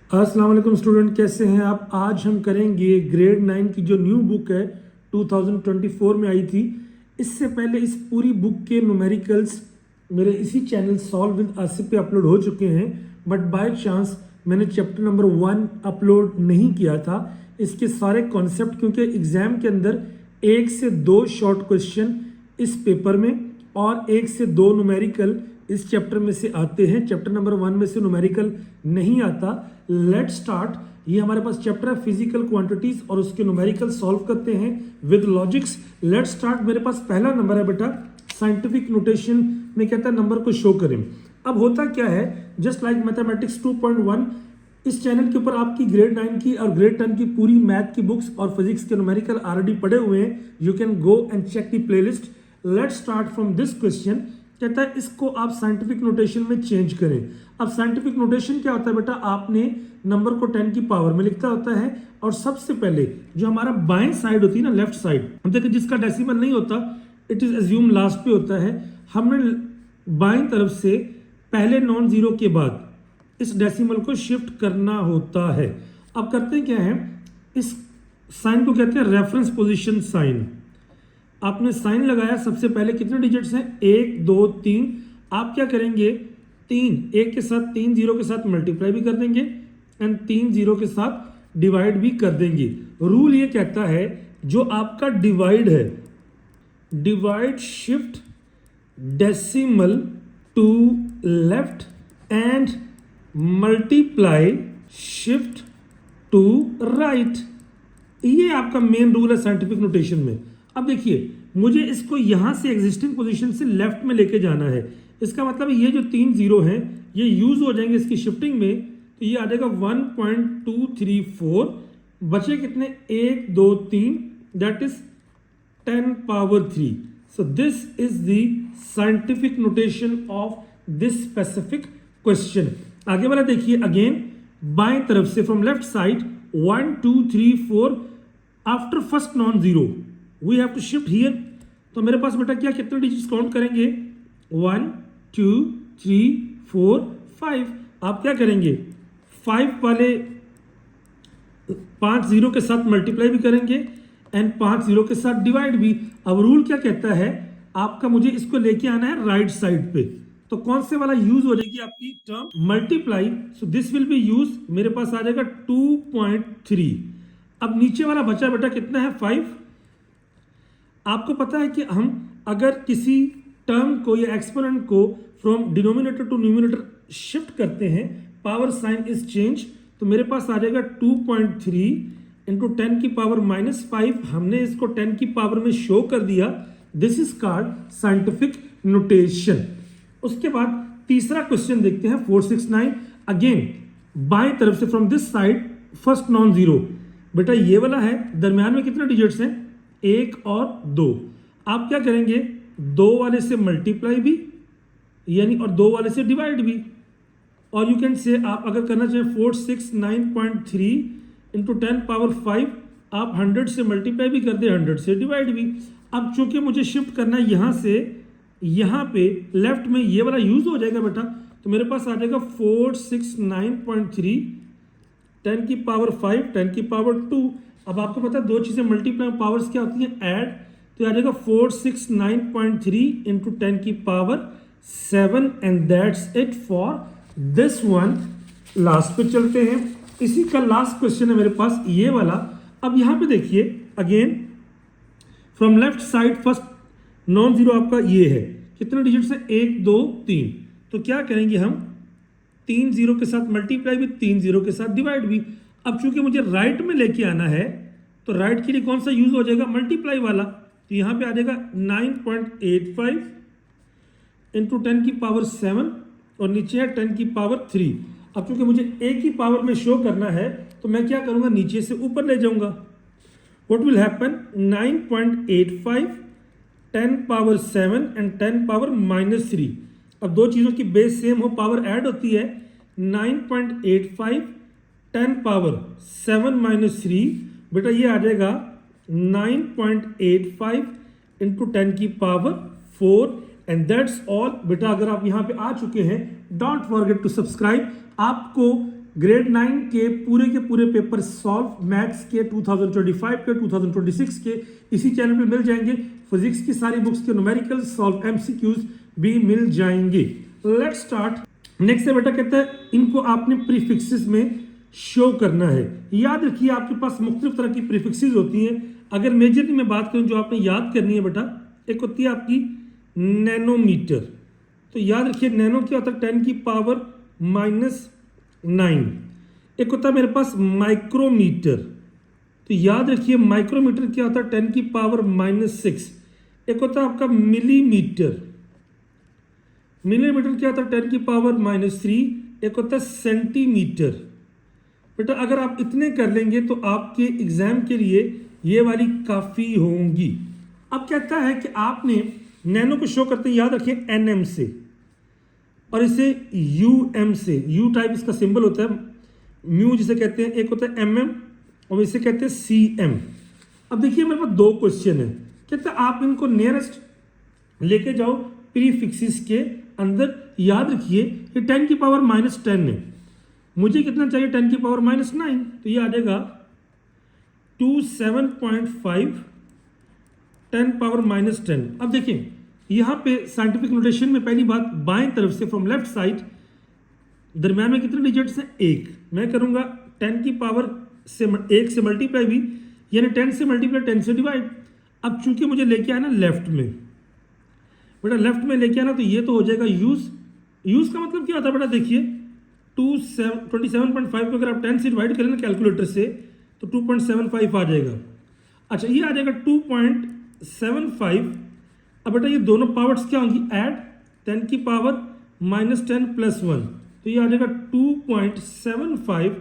अस्सलाम वालेकुम स्टूडेंट, कैसे हैं आप। आज हम करेंगे ग्रेड 9 की जो न्यू बुक है 2024 में आई थी। इससे पहले इस पूरी बुक के न्यूमेरिकल्स मेरे इसी चैनल सॉल्व विद आसिफ पे अपलोड हो चुके हैं, बट बाय चांस मैंने चैप्टर नंबर 1 अपलोड नहीं किया था। इसके सारे कॉन्सेप्ट क्योंकि एग्जाम के अंदर 1 से 2 शॉर्ट क्वेश्चन इस पेपर में और 1 से 2 न्यूमेरिकल इस चैप्टर में से आते हैं। चैप्टर नंबर 1 में से न्यूमेरिकल नहीं आता। Let start. ये हमारे पास चैप्टर है फिजिकल क्वांटिटीज और उसके न्यूमेरिकल सॉल्व करते हैं विद लॉजिक्स। Let start. मेरे पास पहला नंबर है बेटा, साइंटिफिक नोटेशन में कहता है नंबर को शो करें। अब होता क्या है, जस्ट लाइक मैथमेटिक्स 2.1 इस चैनल के ऊपर आपकी ग्रेड 9 की और ग्रेड 10 की पूरी मैथ की बुक्स और फिजिक्स के न्यूमेरिकल ऑलरेडी पड़े हुए हैं। You can go and check the playlist. Let start from this question. कहता है इसको आप साइंटिफिक नोटेशन में चेंज करें। अब साइंटिफिक नोटेशन क्या होता है बेटा, आपने नंबर को 10 की पावर में लिखता होता है और सबसे पहले जो हमारा बाएं साइड होती है ना, लेफ्ट साइड, देखिए जिसका डेसिमल नहीं होता इट इज एज्यूम लास्ट पे होता है। हमने बाएं तरफ से पहले नॉन जीरो के बाद इस डेसिमल को शिफ्ट करना होता है। अब करते हैं क्या है, इस साइन को कहते हैं रेफरेंस पोजीशन साइन। आपने साइन लगाया, सबसे पहले कितने डिजिट्स हैं, 1 2 3। आप क्या करेंगे, 3 1 के साथ 3 0 के साथ मल्टीप्लाई भी कर देंगे एंड 3 0 के साथ डिवाइड भी कर देंगे। रूल ये कहता है जो आपका डिवाइड है, divide shift decimal to left and multiply shift to right. ये आपका मेन रूल है साइंटिफिक नोटेशन में। अब देखिए मुझे इसको यहां से एग्जिस्टिंग पोजीशन से लेफ्ट में लेके जाना है। इसका मतलब ये जो 3 0 हैं ये यूज हो जाएंगे इसकी शिफ्टिंग में, तो ये आ जाएगा 1.234। बचे कितने, 1 2 3, that is 10 power 3। So this is the scientific notation of this specific question. आगे वाला देखिए अगेन, बाएं तरफ से from left side 1 2 3 4 after first non zero we have to shift here. तो मेरे पास बेटा क्या, कितने डिजिट्स काउंट करेंगे, 1 2 3 4 5। आप क्या करेंगे, 5 वाले 5 0 के साथ मल्टीप्लाई भी करेंगे एंड 5 0 के साथ डिवाइड भी। अब रूल क्या कहता है, आपका मुझे इसको लेके आना है राइट साइड पे, तो कौन से वाला यूज हो जाएगी आपकी term, multiply. So this will be use. मेरे पास आ जाएगा 2.3। अब नीचे वाला बचा बेटा कितना है, 5। आपको पता है कि हम अगर किसी टर्म को या एक्सपोनेंट को from denominator to numerator shift करते हैं, पावर साइन इज चेंज, तो मेरे पास आ जाएगा 2.3 इंटू 10 की पावर -5। हमने इसको 10 की पावर में शो कर दिया। This is called scientific notation. उसके बाद तीसरा क्वेश्चन देखते हैं 469। अगेन बाएं तरफ से from this side first non zero, बेटा ये वाला है, दरम्यान में कितने डिजिट्स हैं, 1 और 2। आप क्या करेंगे, 2 वाले से मल्टीप्लाई भी यानी और 2 वाले से डिवाइड भी। और यू कैन से आप अगर करना चाहें 469.3 इंटू 10 पावर 5, आप 100 से मल्टीप्लाई भी कर दे, 100 से डिवाइड भी। अब चूंकि मुझे शिफ्ट करना है यहाँ से यहाँ पे लेफ्ट में, ये वाला यूज हो जाएगा बेटा, तो मेरे पास आ जाएगा 469.3 10 की पावर 5 10 की पावर 2। अब आपको पता है दो चीजें मल्टीप्लाई पावर्स क्या होती हैं, ऐड, तो आ जाएगा 469.3 इंटू 10 की power 7 and that's it for this one. Last पे चलते हैं, इसी का लास्ट क्वेश्चन है मेरे पास ये वाला। अब यहां पे देखिए again from left side first non zero आपका ये है, कितने डिजिट्स हैं, 1 2 3। तो क्या करेंगे हम, 3 0 के साथ मल्टीप्लाई भी, 3 0 के साथ डिवाइड भी। अब चूंकि मुझे राइट में लेके आना है तो राइट के लिए कौन सा यूज हो जाएगा, मल्टीप्लाई वाला। तो यहां पे आ जाएगा 9.85 इंटू 10 की पावर 7 और नीचे है 10 की पावर 3। अब चूंकि मुझे एक ही पावर में शो करना है तो मैं क्या करूंगा, नीचे से ऊपर ले जाऊंगा। What will happen, 9.85 10 power 7 and 10 power -3। अब दो चीजों की बेस सेम हो, पावर ऐड होती है। 9.85 10 पावर 7 -3, बेटा ये आ जाएगा 9.85 इंटू 10 की पावर 4 एंड दैट्स ऑल। बेटा अगर आप यहाँ पे आ चुके हैं, डोंट फॉरगेट टू सब्सक्राइब। आपको ग्रेड 9 के पूरे पेपर सॉल्व मैथ्स के 2025 के 2026 के इसी चैनल पे मिल जाएंगे। फिजिक्स की सारी बुक्स के न्यूमेरिकल सॉल्व एमसीक्यूज भी मिल जाएंगे। Let's start. नेक्स्ट है बेटा, कहता है इनको आपने प्रीफिक्सेस में शो करना है। याद रखिए आपके पास मुख्तलिफ तरह की प्रीफिक्सेस होती हैं। अगर मेजरली मैं बात करूं जो आपने याद करनी है बेटा, एक होती है आपकी नैनोमीटर। तो याद रखिए नैनो क्या होता है 10 की पावर -9। एक होता है मेरे पास माइक्रोमीटर। तो याद रखिए माइक्रोमीटर क्या होता है 10 की पावर -6। एक होता है आपका मिलीमीटर। मिलीमीटर क्या होता है 10 की पावर -3। एक होता है सेंटीमीटर। बेटा अगर आप इतने कर लेंगे तो आपके एग्जाम के लिए ये वाली काफ़ी होंगी। अब कहता है कि आपने नैनो को शो करते हैं, याद रखिए एनएम से और इसे यूएम से। यू टाइप इसका सिंबल होता है, म्यू जिसे कहते हैं, एक होता है एमएम और इसे कहते हैं सीएम। अब देखिए मेरे पास दो क्वेश्चन है। कहता है आप इनको नियरेस्ट लेके जाओ प्रीफिक्सेस के अंदर। याद रखिए ये 10 की पावर -10 है, मुझे कितना चाहिए 10 की पावर -9, तो ये आ जाएगा 27.5 10 पावर -10। अब देखिए यहाँ पे साइंटिफिक नोटेशन में पहली बात बाएं तरफ से फ्रॉम लेफ्ट साइड दरम्यान में कितने डिजिट्स हैं, 1। मैं करूँगा 10 की पावर से 1 से मल्टीप्लाई भी, यानी 10 से मल्टीप्लाई 10 से डिवाइड। अब चूंकि मुझे लेके आना लेफ्ट में, बेटा लेफ्ट में लेके आना तो ये तो हो जाएगा यूज का मतलब क्या होता है बेटा, देखिए 27.5 को अगर आप 10 से डिवाइड करें ना कैलकुलेटर से तो 2.75 आ जाएगा। अच्छा ये आ जाएगा 2.75। अब बेटा ये दोनों पावर्स क्या होंगी, ऐड 10 की पावर -10 + 1, तो ये आ जाएगा 2.75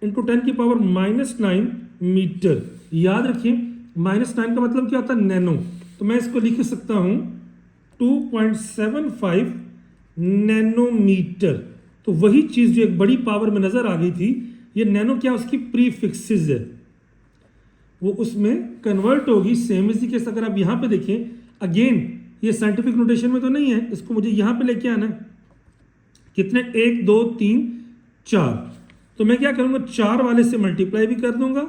इंटू 10 की पावर -9 मीटर। याद रखिए -9 का मतलब क्या होता है, नैनो। तो मैं इसको लिख सकता हूँ 2.75 नैनोमीटर। तो वही चीज़ जो एक बड़ी पावर में नज़र आ गई थी, ये नैनो क्या उसकी प्रीफिक्सेस है, वो उसमें कन्वर्ट होगी। सेम इसी केस अगर आप यहाँ पे देखें, अगेन ये साइंटिफिक नोटेशन में तो नहीं है, इसको मुझे यहाँ पे लेके आना है। कितने, 1 2 3 4। तो मैं क्या करूँगा 4 वाले से मल्टीप्लाई भी कर दूंगा,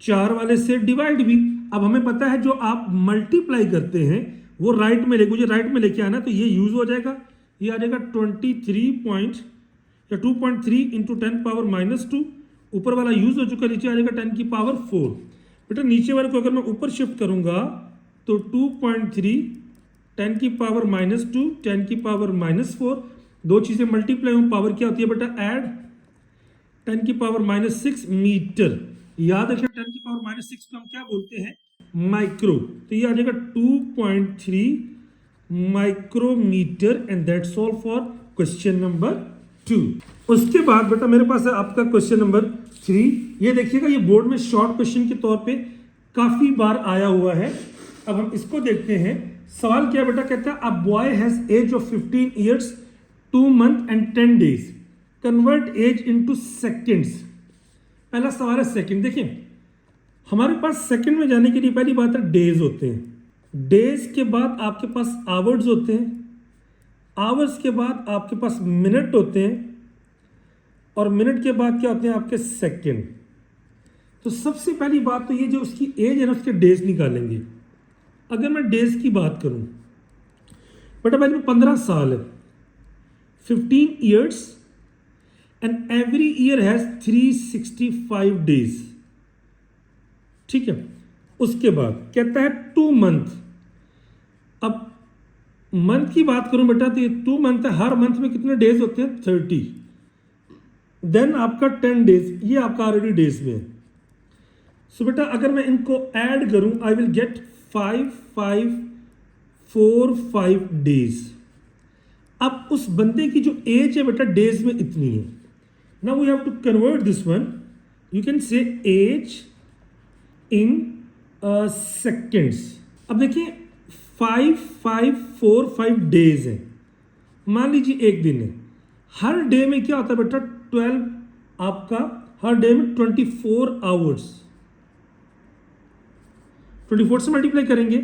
4 वाले से डिवाइड भी। अब हमें पता है जो आप मल्टीप्लाई करते हैं वो राइट में मुझे राइट में लेके आना, तो ये यूज हो जाएगा। ये आ जाएगा 2.3 इंटू 10 पावर -2। ऊपर वाला यूज हो चुका, नीचे आ जाएगा 10 की पावर 4। बेटा नीचे वाले को अगर मैं ऊपर शिफ्ट करूंगा तो 2.3 10 की पावर -2 10 की पावर -4, दो चीज़ें मल्टीप्लाई हूँ, पावर क्या होती है बेटा, ऐड 10 की पावर -6 मीटर। याद रखिए 10 की पावर -6 को हम क्या बोलते हैं, माइक्रो। तो ये आ जाएगा 2.3 micrometre and that's all for question number 2। उसके बाद बेटा मेरे पास है आपका क्वेश्चन नंबर 3। ये देखिएगा ये बोर्ड में शॉर्ट क्वेश्चन के तौर पे काफी बार आया हुआ है। अब हम इसको देखते हैं। सवाल क्या बेटा, कहता है a boy has age of 15 years 2 month and 10 days, convert age into seconds. पहला सवाल है सेकंड। देखिए हमारे पास सेकंड में जाने के लिए पहली बात है डेज होते हैं, डेज के बाद आपके पास आवर्स होते हैं, आवर्स के बाद आपके पास मिनट होते हैं और मिनट के बाद क्या होते हैं आपके सेकंड। तो सबसे पहली बात तो ये जो उसकी एज है ना उसके डेज निकालेंगे। अगर मैं डेज की बात करूं बेटा पहले में 15 साल है, 15 years and every year has 365 days, ठीक है। उसके बाद कहता है 2 मंथ। अब मंथ की बात करूं बेटा तो ये 2 मंथ है, हर मंथ में कितने डेज होते हैं 30। देन आपका 10 डेज, ये आपका ऑलरेडी डेज में है। सो बेटा अगर मैं इनको ऐड करूं आई विल गेट 5545 डेज। अब उस बंदे की जो एज है बेटा डेज में इतनी है। Now we have to convert this one, you can say age in seconds. अब देखिए 5545 डेज है, मान लीजिए एक दिन है, हर डे में क्या होता है बेटा 12, आपका हर डे में 24 आवर्स, 24 से मल्टीप्लाई करेंगे,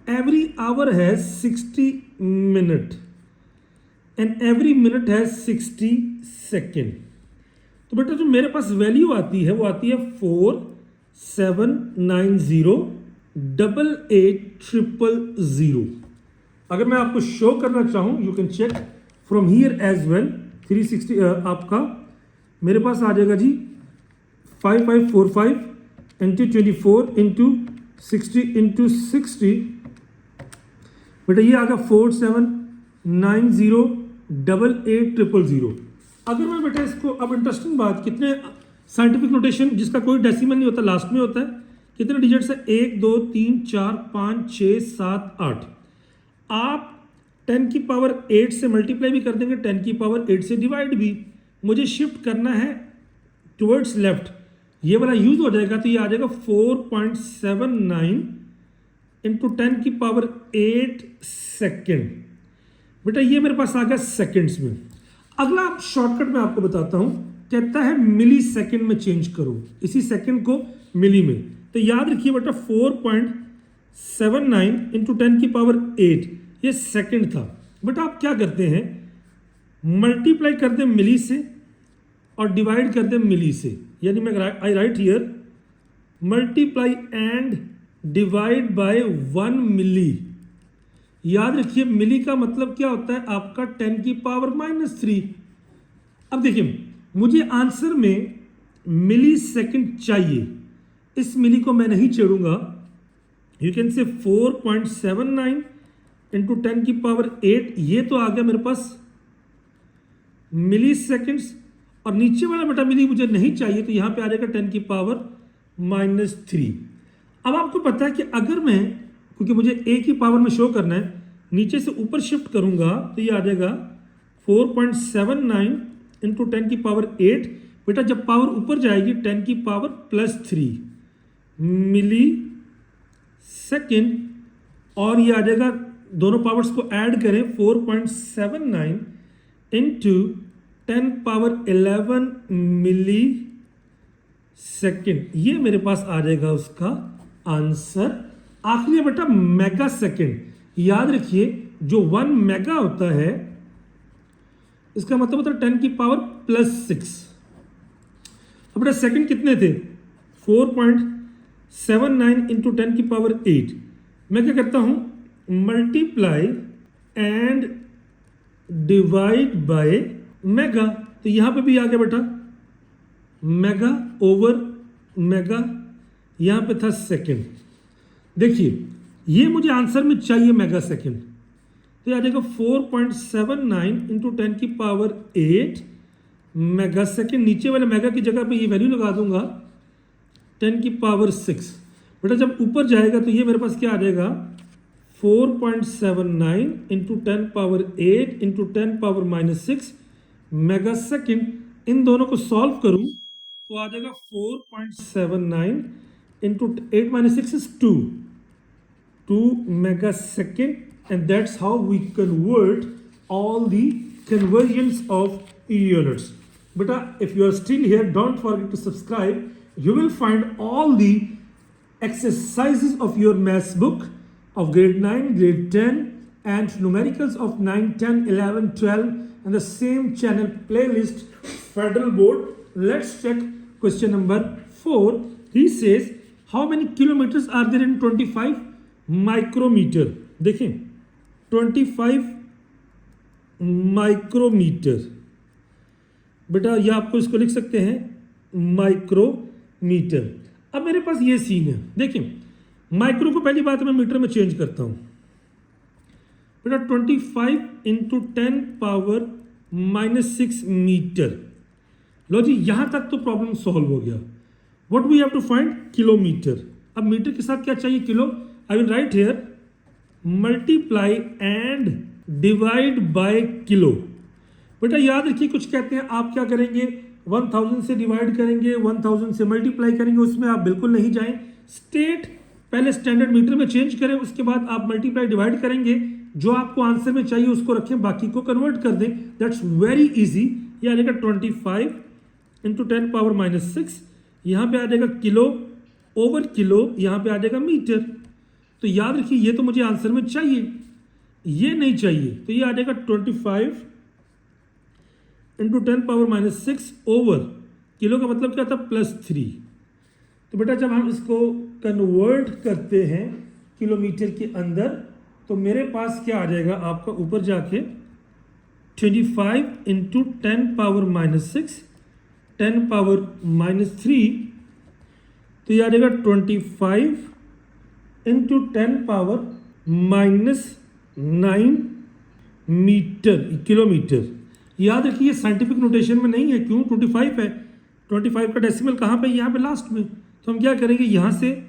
every hour has 60 minute and every minute has 60 second. तो बेटा जो मेरे पास वैल्यू आती है वो आती है 47908800। अगर मैं आपको शो करना चाहूँ, you can check from here as well. 360 आपका मेरे पास आ जाएगा जी 5545 इंटू 24 इंटू 60 इंटू 60। बेटा ये आ गया 47908800। अगर मैं बेटा इसको, अब इंटरेस्टिंग बात, कितने साइंटिफिक नोटेशन जिसका कोई डेसिमल नहीं होता, लास्ट में होता है, कितने डिजिट्स है? 1 2 3 4 5 6 7 8। आप 10 की पावर 8 से मल्टीप्लाई भी कर देंगे, 10 की पावर 8 से डिवाइड भी। मुझे शिफ्ट करना है टुवर्ड्स लेफ्ट, ये वाला यूज हो जाएगा, तो ये आ जाएगा 4.79 इंटू 10 की पावर 8 सेकेंड। बेटा ये मेरे पास आ गया सेकेंड्स में। अगला शॉर्टकट मैं आपको बताता हूं, कहता है मिली सेकेंड में चेंज करो, इसी सेकेंड को मिली में। तो याद रखिए बेटा 4.79 इंटू 10 की पावर 8 ये सेकेंड था। बेटा आप क्या करते हैं, मल्टीप्लाई कर दें मिली से और डिवाइड कर दें मिली से। यानी मैं I right here multiply and divide by 1 milli. याद रखिए मिली का मतलब क्या होता है आपका 10 की पावर -3। अब देखिए मुझे आंसर में मिली सेकेंड चाहिए, इस मिली को मैं नहीं छेड़ूंगा। यू कैन से 4.79 इंटू 10 की पावर 8, ये तो आ गया मेरे पास मिली सेकेंड्स, और नीचे वाला बेटा मिली मुझे नहीं चाहिए, तो यहां पे आ जाएगा 10 की पावर -3। अब आपको पता है कि अगर मैं, क्योंकि मुझे ए की पावर में शो करना है, नीचे से ऊपर शिफ्ट करूंगा तो ये आ जाएगा 4.79 इंटू 10 की पावर 8। बेटा जब पावर ऊपर जाएगी 10 की पावर +3 मिली सेकेंड, और ये आ जाएगा, दोनों पावर्स को ऐड करें 4.79 इंटू 10 पावर 11 मिली सेकेंड। ये मेरे पास आ जाएगा उसका आंसर। आखिरी बेटा मेगा सेकेंड। याद रखिए जो 1 मेगा होता है इसका मतलब होता है 10 की पावर +6। अब बेटा सेकेंड कितने थे? 4.79 इंटू 10 की पावर 8। मैं क्या करता हूं, multiply and divide bye mega. तो यहां पे भी आ गया बेटा मेगा ओवर मेगा, यहां पे था सेकेंड। देखिए ये मुझे आंसर में चाहिए मेगा सेकेंड, तो आ जाएगा 4.79 इंटू 10 की पावर 8 मेगा सेकेंड। नीचे वाले मेगा की जगह पे ये वैल्यू लगा दूंगा 10 की पावर 6। बेटा जब ऊपर जाएगा तो ये मेरे पास क्या आ जाएगा 4.79 into 10 power 8 into 10 power -6 mega second. इन दोनों को सॉल्व करूं तो आ जाएगा 4.79 into 8 - 6 is 2 mega second, and that's how we convert all the conversions of units. But if you are still here, don't forget to subscribe. You will find all the exercises of your maths book of grade 9, grade 10 and numericals of 9, 10, 11, 12 and the same channel playlist Federal Board. Let's check question number 4. He says how many kilometers are there in 25 micrometer? देखें 25 micrometer, बेटा ये आपको इसको लिख सकते हैं micrometer. अब मेरे पास ये सीन है, देखें माइक्रो को पहली बात मैं मीटर में चेंज करता हूं। बेटा 25 इंटू 10 पावर -6 मीटर। लो जी यहां तक तो प्रॉब्लम सॉल्व हो गया। What we have to find kilometre. अब मीटर के साथ क्या चाहिए? Kilo. I will write here multiply and divide by kilo। बेटा याद रखिए कुछ कहते हैं, आप क्या करेंगे 1000 से डिवाइड करेंगे, 1000 से मल्टीप्लाई करेंगे, उसमें आप बिल्कुल नहीं जाएं। स्टेट पहले स्टैंडर्ड मीटर में चेंज करें, उसके बाद आप मल्टीप्लाई डिवाइड करेंगे, जो आपको आंसर में चाहिए उसको रखें, बाकी को कन्वर्ट कर दें। That's very easy. ये आ जाएगा 25 इंटू 10 पावर -6, यहाँ पे आ जाएगा किलो ओवर किलो, यहाँ पे आ जाएगा मीटर। तो याद रखिए ये तो मुझे आंसर में चाहिए, ये नहीं चाहिए, तो ये आ जाएगा 25 इंटू 10 पावर -6 ओवर किलो का मतलब क्या था, +3। तो बेटा जब हम इसको कन्वर्ट करते हैं किलोमीटर के अंदर, तो मेरे पास क्या आ जाएगा आपका ऊपर जाके 25 इंटू 10⁻⁻6 10⁻⁻3, तो ये आ जाएगा 25 इंटू 10⁻⁻9 मीटर, किलोमीटर। याद रखिए साइंटिफिक नोटेशन में नहीं है, क्यों, 25 है, 25 का डेसिमल कहाँ पे, यहाँ पे लास्ट में। तो हम क्या करेंगे, यहाँ से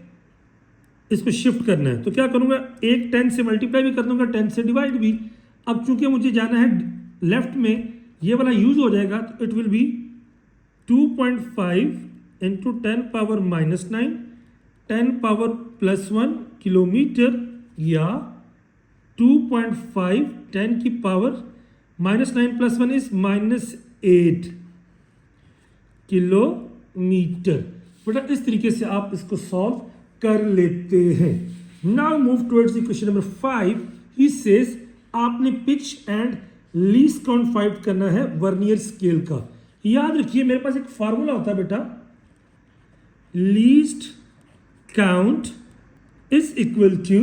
इसको शिफ्ट करना है, तो क्या करूँगा, एक 10 से मल्टीप्लाई भी कर दूंगा, 10 से डिवाइड भी। अब चूंकि मुझे जाना है लेफ्ट में, ये वाला यूज हो जाएगा, तो it will be 2.5 into 10⁻⁻9 10⁻+1 kilometre, या 2.5 10⁻⁻9 + 1 इज -8 किलोमीटर। बेटा इस तरीके से आप इसको सॉल्व कर लेते हैं। Now move towards the question number 5। He says आपने pitch and least count find करना है वर्नियर स्केल का। याद रखिए मेरे पास एक फार्मूला होता है बेटा, least count is equal to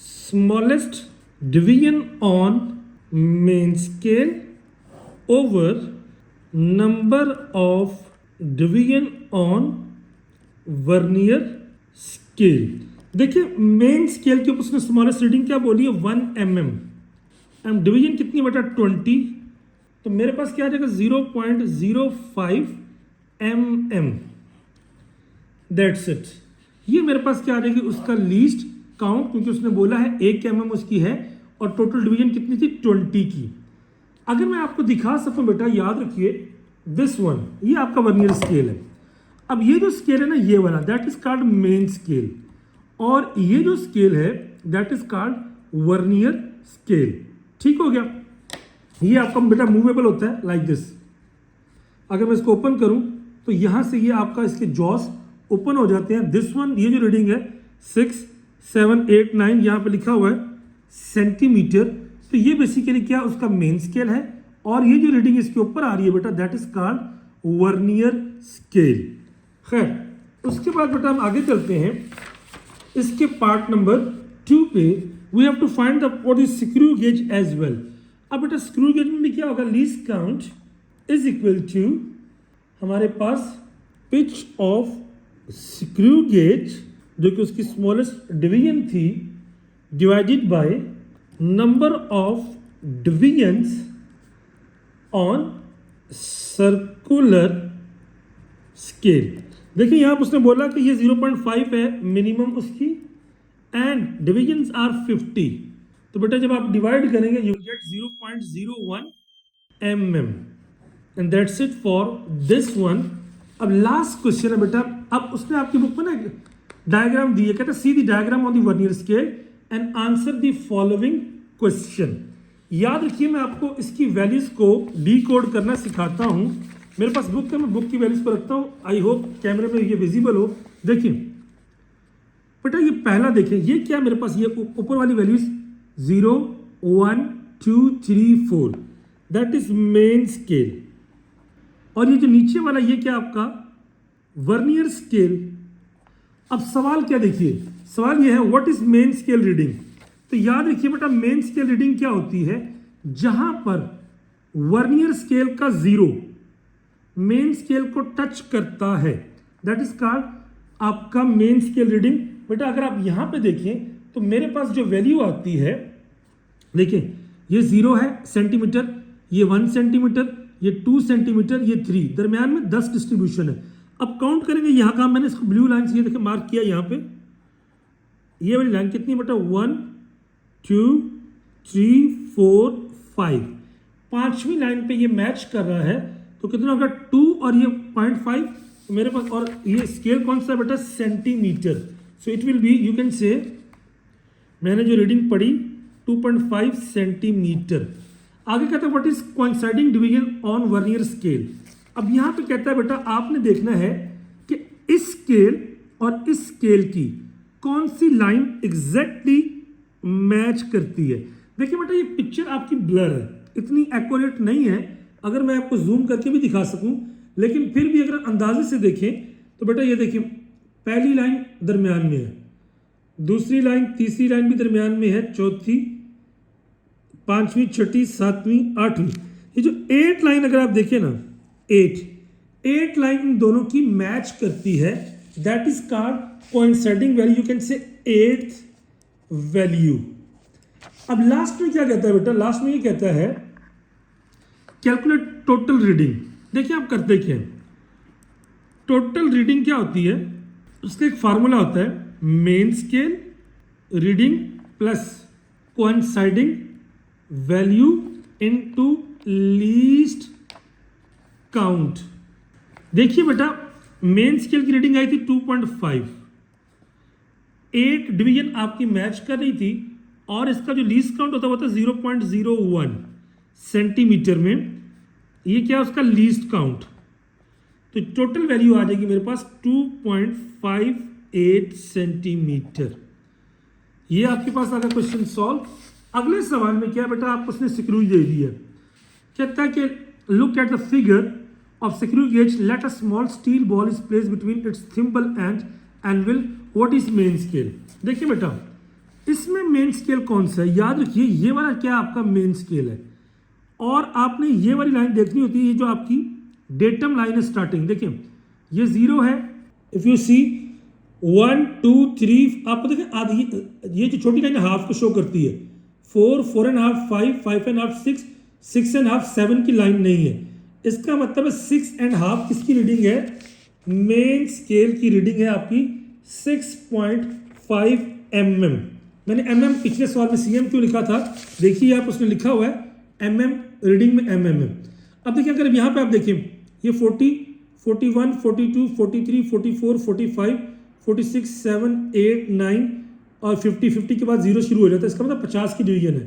smallest division on main scale over number of division on vernier scale. देखिए मेन स्केल के ऊपर उसने स्मॉलेस्ट रीडिंग क्या बोली है, 1 mm, एंड डिवीजन कितनी बेटा 20, तो मेरे पास क्या आ जाएगा 0.05 mm, दैट्स इट। ये मेरे पास क्या आ जाएगी उसका लीस्ट काउंट, क्योंकि उसने बोला है 1 mm उसकी है, और टोटल डिवीजन कितनी थी 20 की। अगर मैं आपको दिखा सकूं बेटा, याद रखिए दिस वन, ये आपका वर्नियर स्केल है। अब ये जो स्केल है ना, ये वाला, that is called main scale, और ये जो स्केल है that is called vernier scale. ठीक हो गया। ये आपका बेटा मूवेबल होता है लाइक दिस। अगर मैं इसको ओपन करूं तो यहां से ये आपका इसके जॉस ओपन हो जाते हैं। दिस वन, ये जो रीडिंग है 6 7 8 9, यहाँ पे लिखा हुआ है सेंटीमीटर, तो ये बेसिकली क्या उसका मेन स्केल है, और ये जो रीडिंग इसके ऊपर आ रही है बेटा that is called vernier scale. खैर उसके बाद बेटा हम आगे चलते हैं इसके पार्ट नंबर 2 पे। We have to find the what is screw gauge as well. अब बेटा स्क्रू गेज में भी क्या होगा, least count is equal to हमारे पास पिच ऑफ स्क्रू गेज, जो कि उसकी स्मॉलेस्ट डिवीजन थी, divided by number of divisions on circular scale. देखिए यहाँ पर उसने बोला कि ये 0.5 है मिनिमम उसकी, एंड डिविजन्स आर 50, तो बेटा जब आप डिवाइड करेंगे you get 0.01 mm, and that's it for this one. अब लास्ट क्वेश्चन है बेटा, अब उसने आपकी बुक में ना डायग्राम दी है, कहता है see the diagram on the vernier scale and answer the following question. याद रखिए मैं आपको इसकी वैल्यूज को डीकोड करना सिखाता हूं। मेरे पास बुक है, मैं बुक की वैल्यूज पर रखता हूं। आई होप कैमरे में ये विजिबल हो। देखिए बेटा ये पहला देखिए, ये क्या मेरे पास, ये ऊपर वाली values 0 1 2 3 4, that is main scale, और ये जो नीचे वाला ये क्या आपका वर्नियर स्केल। अब सवाल क्या, देखिए सवाल ये है what is main scale reading. तो याद रखिए बेटा मेन स्केल रीडिंग क्या होती है, जहां पर वर्नियर स्केल का 0 मेन स्केल को टच करता है, दैट इज कॉल्ड आपका मेन स्केल रीडिंग। बेटा अगर आप यहां पे देखें तो मेरे पास जो वैल्यू आती है, देखिए ये 0 है सेंटीमीटर, ये 1 सेंटीमीटर, ये 2 सेंटीमीटर, ये 3, दरमियान में 10 डिस्ट्रीब्यूशन है। अब काउंट करेंगे, यहाँ का मैंने इसको ब्लू लाइन से ये देखिए मार्क किया, यहाँ पे ये वाली लाइन कितनी बेटा 1 2 3 4 5, पांचवी लाइन पे ये मैच कर रहा है, तो कितना होगा 2 और ये 0.5 मेरे पास, और ये स्केल कौन सा है बेटा centimetre, so it will be you can से, मैंने जो रीडिंग पढ़ी 2.5 सेंटीमीटर। आगे कहता है what is coinciding division on vernier scale. अब यहाँ पे कहता है बेटा आपने देखना है कि इस स्केल और इस स्केल की कौन सी लाइन एग्जैक्टली मैच करती है। देखिए बेटा ये पिक्चर आपकी ब्लर है, इतनी एक्यूरेट नहीं है, अगर मैं आपको जूम करके भी दिखा सकूं, लेकिन फिर भी अगर अंदाजे से देखें तो बेटा ये देखिए, पहली लाइन दरमियान में है, दूसरी लाइन, तीसरी लाइन भी दरमियान में है, चौथी, पांचवी, छठी, सातवीं, आठवीं, ये जो 8 लाइन अगर आप देखें ना, 8 लाइन इन दोनों की मैच करती है, that is called coinciding value, you can से 8th वैल्यू। अब लास्ट में क्या कहता है बेटा, लास्ट में ये कहता है कैलकुलेट टोटल रीडिंग। देखिए आप करते क्या हैं, टोटल रीडिंग क्या होती है, उसका एक फार्मूला होता है, main scale reading plus coinciding value into least count. देखिए बेटा, मेन स्केल की रीडिंग आई थी 2.5, 8 डिवीजन आपकी मैच कर रही थी, और इसका जो लीस्ट काउंट होता था 0.01 सेंटीमीटर में, ये क्या उसका लीस्ट काउंट, तो टोटल वैल्यू आ जाएगी मेरे पास 2.58 सेंटीमीटर। ये आपके पास आगे क्वेश्चन सॉल्व। अगले सवाल में क्या बेटा, आपको उसने स्क्रू दे दी है, कहता है कि look at the figure of screw gauge, let a small steel ball is placed between its thimble and anvil, what is main scale. देखिए बेटा, इसमें मेन स्केल कौन सा है, याद रखिए ये वाला क्या आपका मेन स्केल है, और आपने ये वाली लाइन देखनी होती है, ये जो आपकी डेटम लाइन है स्टार्टिंग, देखिए ये 0 है, इफ यू सी 1 2 3, आपको देखिए आधी ये जो छोटी लाइन हाफ को शो करती है, 4 4.5 5 5.5 6 6.5 7 की लाइन नहीं है, इसका मतलब है 6.5 किसकी रीडिंग है, मेन स्केल की रीडिंग है आपकी 6.5 mm। मैंने mm पिछले सवाल में cm क्यों लिखा था, देखिए आप उसने लिखा हुआ है mm, रीडिंग में mm। अब देखिए अगर यहाँ पे आप देखिए, ये 40 41 42 43 44 45 46 7 8 9 और 50 50 के बाद 0 शुरू हो जाता है, इसका मतलब 50 की डिवीजन है।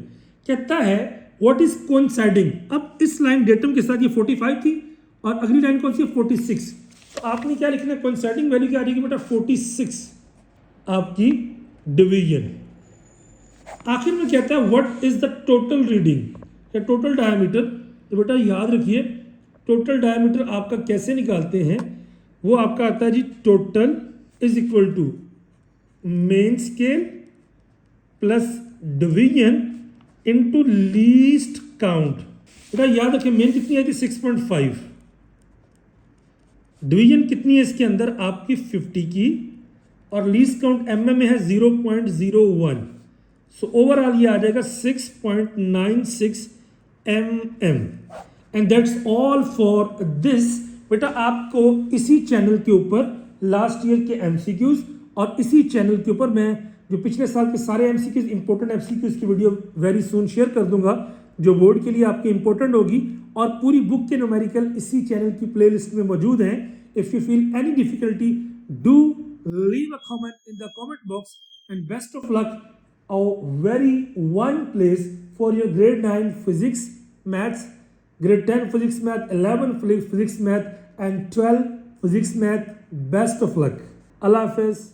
कहता है व्हाट इज कोइंसाइडिंग। अब इस लाइन डेटम के साथ ये 45 थी और अगली लाइन कौन सी है 46, तो आपने क्या लिखना है, कोइंसाइडिंग वैल्यू क्या आ जाएगी बेटा 46 आपकी डिवीजन। आखिर में कहता है what is the total reading या टोटल डायमीटर। तो बेटा याद रखिए टोटल डायमीटर आपका कैसे निकालते हैं, वो आपका आता है जी total is equal to main scale plus division into least count. बेटा याद रखिए मेन कितनी आई थी 6.5, डिवीजन कितनी है इसके अंदर आपकी 50 की, और लीस्ट काउंट mm में है 0.01, सो ओवरऑल ये आ जाएगा 6.96 mm। And that's all for this. बेटा आपको इसी चैनल के ऊपर लास्ट ईयर के MCQs और इसी चैनल के ऊपर मैं जो पिछले साल के सारे MCQs इंपॉर्टेंट MCQs की वीडियो वेरी सून शेयर कर दूंगा, जो बोर्ड के लिए आपके इंपॉर्टेंट होगी, और पूरी बुक के न्यूमेरिकल इसी चैनल की प्लेलिस्ट में मौजूद हैं। If you feel any difficulty do leave a comment in the comment box, and best of luck a very one place for your grade 9 physics maths, grade 10 physics math, 11 physics math and 12 physics math. Best of luck. Allah Hafiz.